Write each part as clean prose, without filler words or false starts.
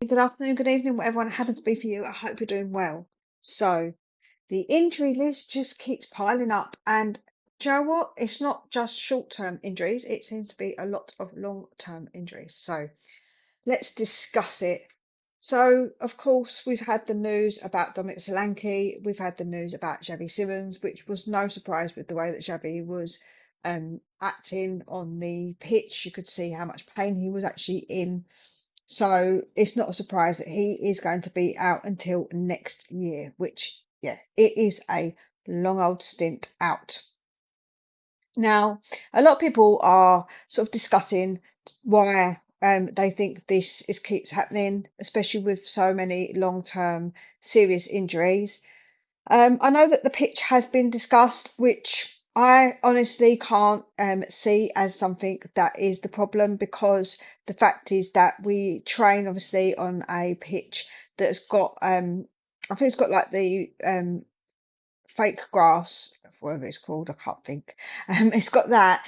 Good afternoon, good evening, whatever it happens to be for you. I hope you're doing well. So, the injury list just keeps piling up, and do you know what? It's not just short-term injuries, it seems to be a lot of long-term injuries. So, let's discuss it. So, of course, we've had the news about Dominic Solanke, we've had the news about Xavi Simons, which was no surprise with the way that Xavi was acting on the pitch. You could see how much pain he was actually in. So it's not a surprise that he is going to be out until next year, which, yeah, it is a long old stint out. Now, a lot of people are sort of discussing why they think this is keeps happening, especially with so many long-term serious injuries. I know that the pitch has been discussed, which I honestly can't see as something that is the problem, because the fact is that we train obviously on a pitch that's got I think it's got like the fake grass, whatever it's called, I can't think. It's got that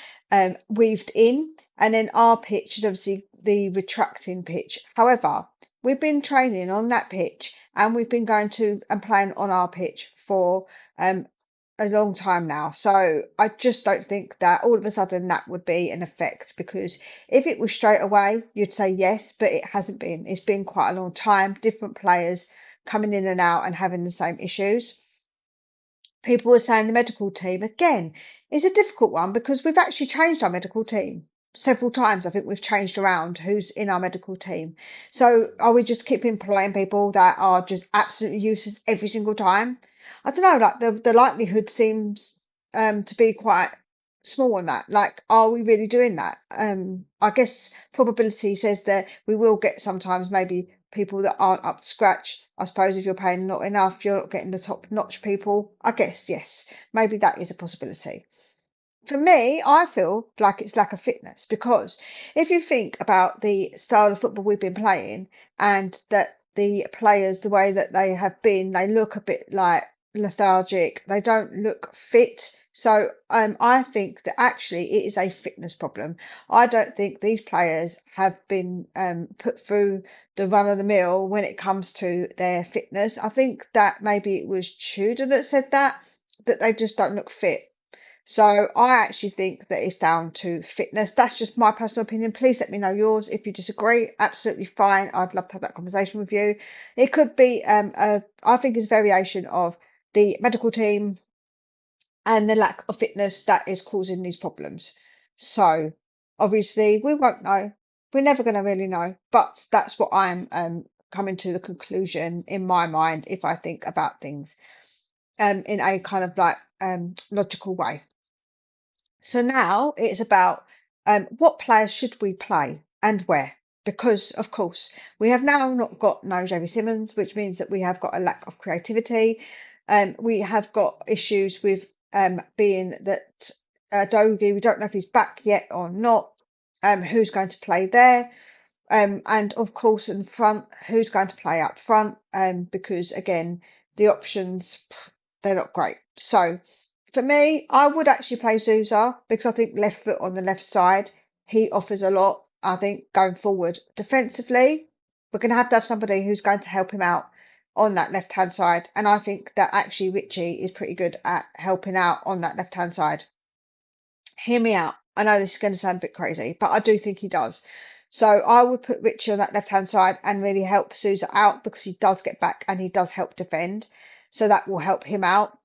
weaved in, and then our pitch is obviously the retracting pitch. However, we've been training on that pitch, and we've been going to and playing on our pitch for um a long time now. So I just don't think that all of a sudden that would be an effect, because if it was straight away, you'd say yes, but it hasn't been. It's been quite a long time, different players coming in and out and having the same issues. People were saying the medical team again is a difficult one, because we've actually changed our medical team several times. I think we've changed around who's in our medical team. So are we just keep employing people that are just absolutely useless every single time? I don't know, like the likelihood seems to be quite small on that. Like, are we really doing that? I guess probability says that we will get sometimes maybe people that aren't up to scratch. I suppose if you're paying not enough, you're not getting the top notch people. I guess, yes, maybe that is a possibility. For me, I feel like it's lack of fitness, because if you think about the style of football we've been playing, and that the players, the way that they have been, they look a bit like lethargic, they don't look fit. So I think that actually it is a fitness problem. I don't think these players have been put through the run of the mill when it comes to their fitness. I think that maybe it was Tudor that said that they just don't look fit. So I actually think that it's down to fitness. That's just my personal opinion. Please let me know yours. If you disagree, absolutely fine. I'd love to have that conversation with you. It could be I think it's variation of the medical team and the lack of fitness that is causing these problems. So obviously we won't know. We're never going to really know. But that's what I'm coming to the conclusion in my mind if I think about things in a kind of like logical way. So now it's about what players should we play and where? Because of course we have now not got no Xavi Simons, which means that we have got a lack of creativity. We have got issues with being that Dogi, we don't know if he's back yet or not. Who's going to play there? And of course in front, who's going to play up front? Because again, the options, they're not great. So for me, I would actually play Sousa, because I think left foot on the left side, he offers a lot. I think going forward defensively, we're going to have somebody who's going to help him out on that left hand side. And I think that actually Richie is pretty good at helping out on that left hand side. Hear me out. I know this is going to sound a bit crazy, but I do think he does. So I would put Richie on that left hand side and really help Sousa out, because he does get back and he does help defend. So that will help him out.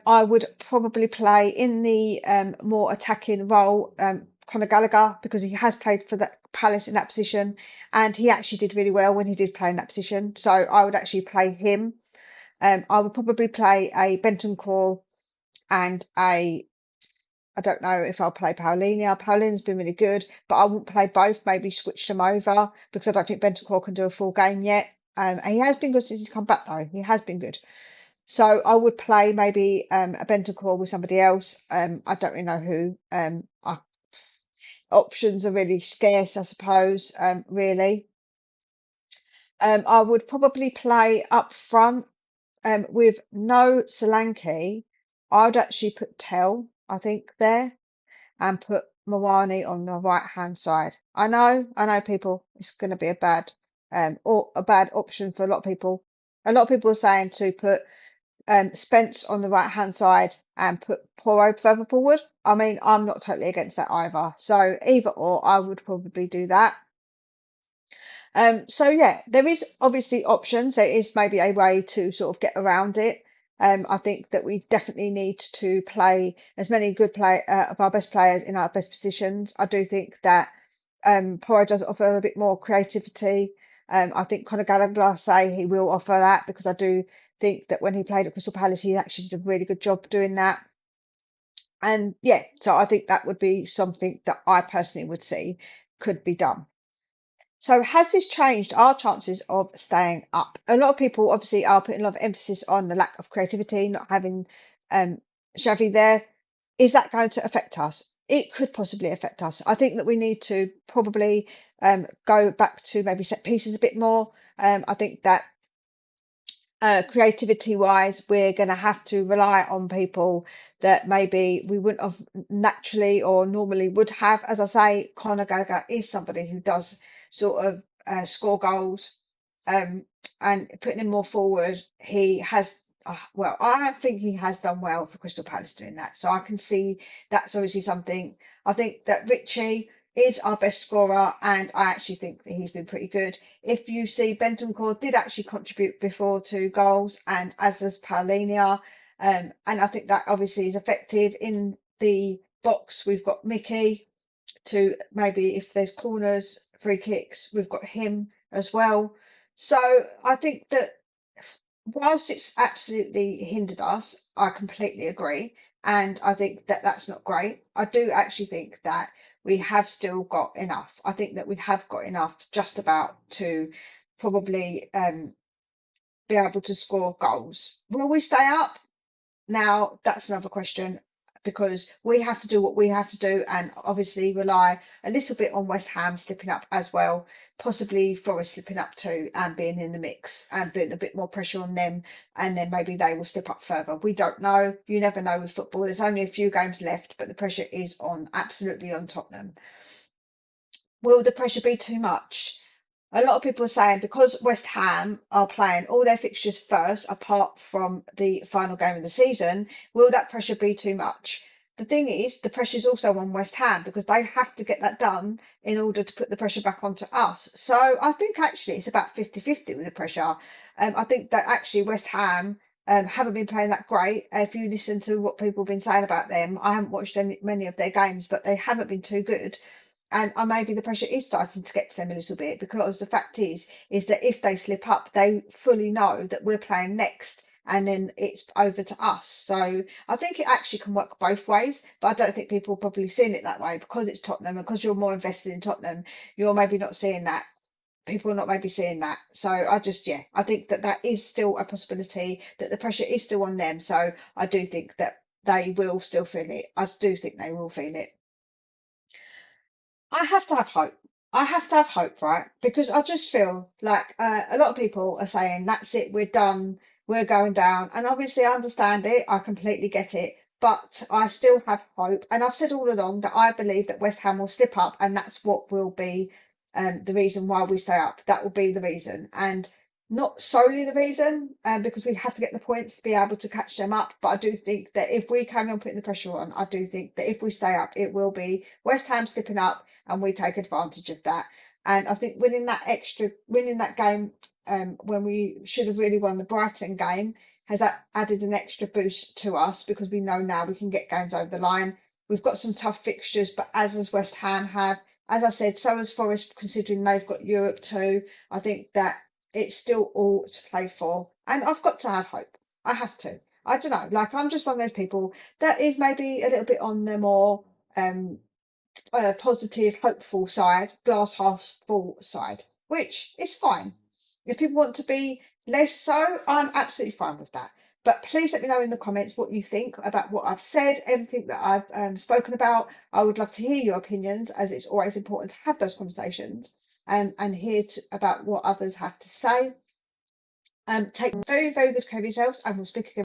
I would probably play in the more attacking role, Conor Gallagher, because he has played for the Palace in that position, and he actually did really well when he did play in that position. So I would actually play him. I would probably play a Bentancur and I don't know if I'll play Paulinho. Paulinho's been really good, but I won't play both. Maybe switch them over, because I don't think Bentancur can do a full game yet. He has been good since he's come back, though. He has been good. So I would play maybe a Bentancur with somebody else. I don't really know who. Options are really scarce, I suppose. Really. I would probably play up front with no Solanke. I'd actually put Tell, I think, there, and put Mawani on the right hand side. I know, people, it's going to be a bad or a bad option for a lot of people. A lot of people are saying to put Spence on the right hand side and put Porro further forward. I mean, I'm not totally against that either. So either or, I would probably do that. So yeah, there is obviously options. There is maybe a way to sort of get around it. I think that we definitely need to play as many good play of our best players in our best positions. I do think that Porro does offer a bit more creativity. I think Conor Gallagher say he will offer that because I do think that when he played at Crystal Palace, he actually did a really good job doing that. And yeah, so I think that would be something that I personally would see could be done. So has this changed our chances of staying up? A lot of people obviously are putting a lot of emphasis on the lack of creativity, not having um Xavi there. Is that going to affect us? It could possibly affect us. I think that we need to probably go back to maybe set pieces a bit more. I think that creativity wise, we're going to have to rely on people that maybe we wouldn't have naturally or normally would have. As I say, Conor Gallagher is somebody who does sort of score goals, um, and putting him more forward. He has, well, I think he has done well for Crystal Palace doing that. So I can see that's obviously something. I think that Richie is our best scorer, and I actually think that he's been pretty good. If you see, Bentancur did actually contribute before to goals, and as does Paulinia. And I think that obviously is effective. In the box, we've got Mickey to maybe if there's corners, free kicks, we've got him as well. So I think that whilst it's absolutely hindered us, I completely agree. And I think that that's not great. I do actually think that we have still got enough. I think that we have got enough just about to probably be able to score goals. Will we stay up? Now, that's another question because we have to do what we have to do and obviously rely a little bit on West Ham slipping up as well, possibly Forest slipping up too and being in the mix and putting a bit more pressure on them, and then maybe they will slip up further. We don't know. You never know with football. There's only a few games left, but the pressure is on, absolutely on Tottenham. Will the pressure be too much? A lot of people are saying because West Ham are playing all their fixtures first, apart from the final game of the season, will that pressure be too much? The thing is, the pressure is also on West Ham because they have to get that done in order to put the pressure back onto us. So I think actually it's about 50-50 with the pressure. I think that actually West Ham haven't been playing that great. If you listen to what people have been saying about them, I haven't watched many of their games, but they haven't been too good, and maybe the pressure is starting to get to them a little bit because the fact is that if they slip up, they fully know that we're playing next, and then it's over to us. So I think it actually can work both ways, but I don't think people are probably seeing it that way because it's Tottenham and because you're more invested in Tottenham. You're maybe not seeing that. People are not maybe seeing that. So I just, yeah, I think that that is still a possibility, that the pressure is still on them. So I do think that they will still feel it. I do think they will feel it. I have to have hope. I have to have hope, right? Because I just feel like a lot of people are saying, that's it, we're done, we're going down. And obviously, I understand it, I completely get it. But I still have hope. And I've said all along that I believe that West Ham will slip up, and that's what will be the reason why we stay up. That will be the reason. And not solely the reason, because we have to get the points to be able to catch them up. But I do think that if we carry on putting the pressure on, I do think that if we stay up, it will be West Ham slipping up and we take advantage of that. And I think winning that game, when we should have really won the Brighton game, has that added an extra boost to us because we know now we can get games over the line. We've got some tough fixtures, but as does West Ham have. As I said, so has Forest, considering they've got Europe too. I think that it's still all to play for, and I've got to have hope. I have to. I don't know. Like I'm just one of those people that is maybe a little bit on the more positive, hopeful side, glass half full side, which is fine. If people want to be less so, I'm absolutely fine with that. But please let me know in the comments what you think about what I've said, everything that I've spoken about. I would love to hear your opinions, as it's always important to have those conversations and hear about what others have to say. Take very, very good care of yourselves, and we'll speak again.